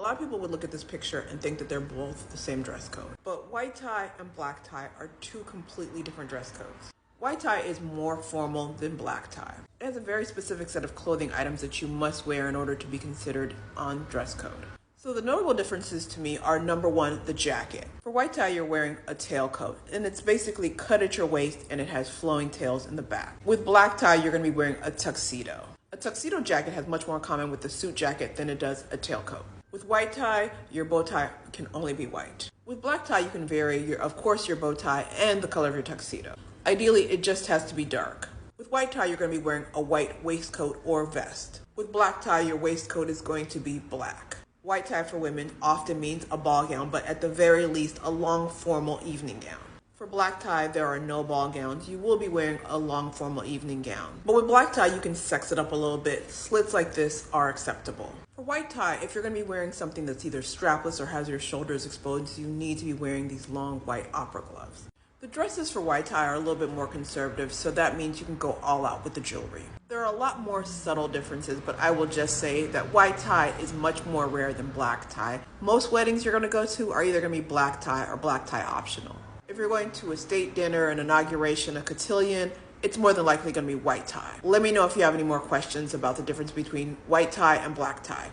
lot of people would look at this picture and think that they're both the same dress code. But white tie and black tie are two completely different dress codes. White tie is more formal than black tie. It has a very specific set of clothing items that you must wear in order to be considered on dress code. So the notable differences to me are, number one, the jacket. For white tie, you're wearing a tailcoat, and it's basically cut at your waist and it has flowing tails in the back. With black tie, you're going to be wearing a tuxedo. A tuxedo jacket has much more in common with the suit jacket than it does a tailcoat. With white tie, your bow tie can only be white. With black tie, you can vary, of course, your bow tie and the color of your tuxedo. Ideally, it just has to be dark. With white tie, you're going to be wearing a white waistcoat or vest. With black tie, your waistcoat is going to be black. White tie for women often means a ball gown, but at the very least, a long formal evening gown. For black tie, there are no ball gowns. You will be wearing a long formal evening gown. But with black tie, you can sex it up a little bit. Slits like this are acceptable. For white tie, if you're going to be wearing something that's either strapless or has your shoulders exposed, you need to be wearing these long white opera gloves. The dresses for white tie are a little bit more conservative, so that means you can go all out with the jewelry. There are a lot more subtle differences, but I will just say that white tie is much more rare than black tie. Most weddings you're going to go to are either going to be black tie or black tie optional. If you're going to a state dinner, an inauguration, a cotillion, it's more than likely going to be white tie. Let me know if you have any more questions about the difference between white tie and black tie.